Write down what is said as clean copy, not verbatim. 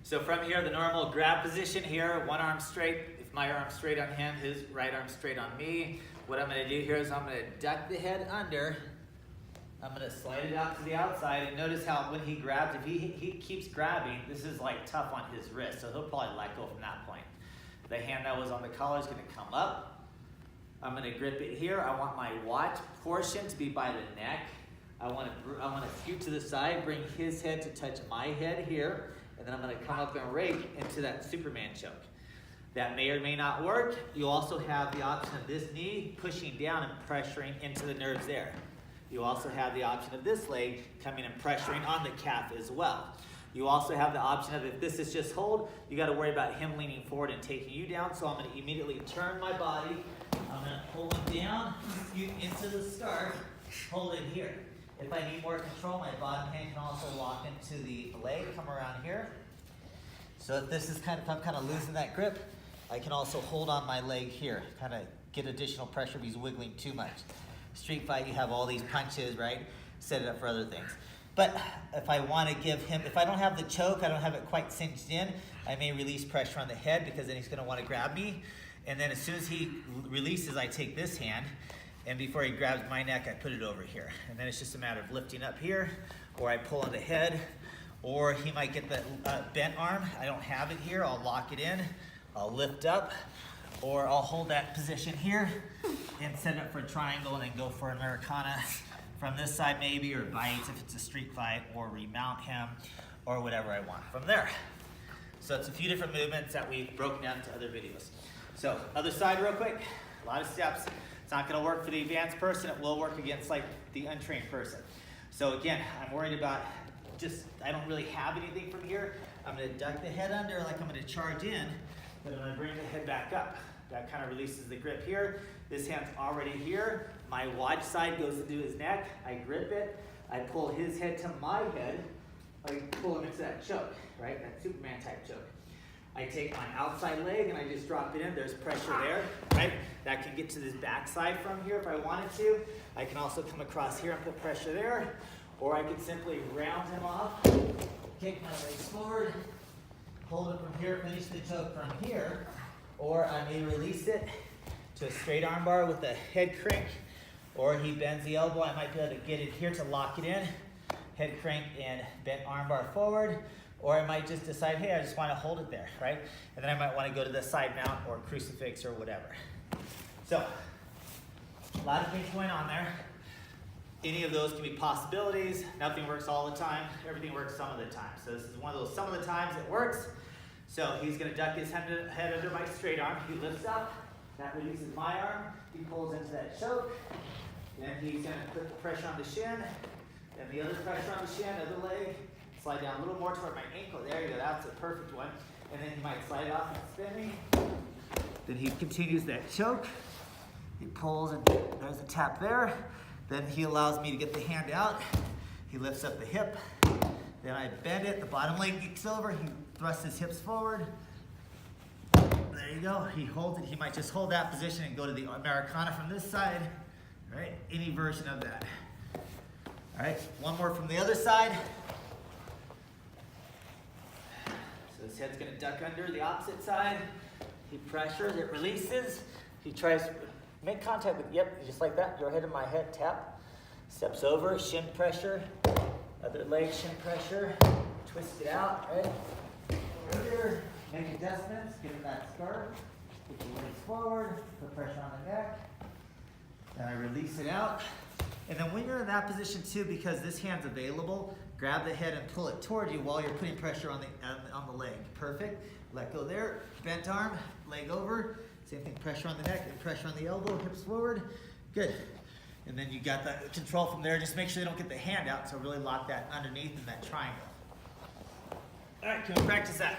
So from here, the normal grab position here, one arm straight. If my arm's straight on him, his right arm straight on me. What I'm gonna do here is I'm gonna duck the head under. I'm gonna slide it out to the outside, and notice how when he grabs, if he keeps grabbing, this is like tough on his wrist, so he'll probably let go from that point. The hand that was on the collar is gonna come up. I'm gonna grip it here. I want my watch portion to be by the neck. I wanna scoot to the side, bring his head to touch my head here, and then I'm gonna come up and rake into that Superman choke. That may or may not work. You also have the option of this knee pushing down and pressuring into the nerves there. You also have the option of this leg coming and pressuring on the calf as well. You also have the option of, if this is just hold, you got to worry about him leaning forward and taking you down. So I'm going to immediately turn my body. I'm going to pull him down, scoot into the scarf, hold it here. If I need more control, my bottom hand can also lock into the leg, come around here. So if this is if I'm kind of losing that grip, I can also hold on my leg here, kind of get additional pressure if he's wiggling too much. Street fight, you have all these punches, right? Set it up for other things. But if I want to give him, if I don't have the choke, I don't have it quite cinched in, I may release pressure on the head because then he's going to want to grab me. And then as soon as he releases, I take this hand, and before he grabs my neck, I put it over here. And then it's just a matter of lifting up here, or I pull on the head, or he might get the bent arm. I don't have it here. I'll lock it in. I'll lift up, or I'll hold that position here and set it up for a triangle and then go for an Americana from this side maybe, or bites if it's a street fight, or remount him, or whatever I want from there. So it's a few different movements that we've broken down into other videos. So other side real quick, a lot of steps. It's not gonna work for the advanced person. It will work against like the untrained person. So again, I'm worried about I don't really have anything from here. I'm gonna duck the head under like I'm gonna charge in, but I'm gonna bring the head back up. That kind of releases the grip here. This hand's already here. My watch side goes into his neck. I grip it. I pull his head to my head. I pull him into that choke, right? That Superman type choke. I take my outside leg and I just drop it in. There's pressure there, right? That can get to this backside from here if I wanted to. I can also come across here and put pressure there. Or I could simply round him off, kick my legs forward, hold it from here, finish the choke from here. Or I may release it to a straight arm bar with a head crank, or he bends the elbow. I might be able to get it here to lock it in, head crank and bent arm bar forward, or I might just decide, hey, I just want to hold it there, right? And then I might want to go to the side mount or crucifix or whatever. So, a lot of things going on there. Any of those can be possibilities. Nothing works all the time. Everything works some of the time. So this is one of those some of the times it works. So he's going to duck his head under my straight arm. He lifts up. That releases my arm. He pulls into that choke. Then he's going to put the pressure on the shin. Then the other pressure on the shin, other leg. Slide down a little more toward my ankle. There you go. That's a perfect one. And then he might slide off and spin me. Then he continues that choke. He pulls, and there's a tap there. Then he allows me to get the hand out. He lifts up the hip. Then I bend it. The bottom leg kicks over. He thrusts his hips forward. There you go. He holds it. He might just hold that position and go to the Americana from this side. Right? Any version of that. All right. One more from the other side. So his head's going to duck under the opposite side. He pressures. It releases. He tries to make contact with, yep, just like that. Your head and my head, tap. Steps over, shin pressure. Other leg, shin pressure. Twist it out, right? Here, make adjustments, give it that scarf. Put your legs forward, put pressure on the neck. Then I release it out. And then when you're in that position too, because this hand's available, grab the head and pull it toward you while you're putting pressure on the leg. Perfect. Let go there. Bent arm, leg over. Same thing, pressure on the neck and pressure on the elbow, hips forward. Good. And then you got the control from there. Just make sure they don't get the hand out, so really lock that underneath in that triangle. All right, can we practice that?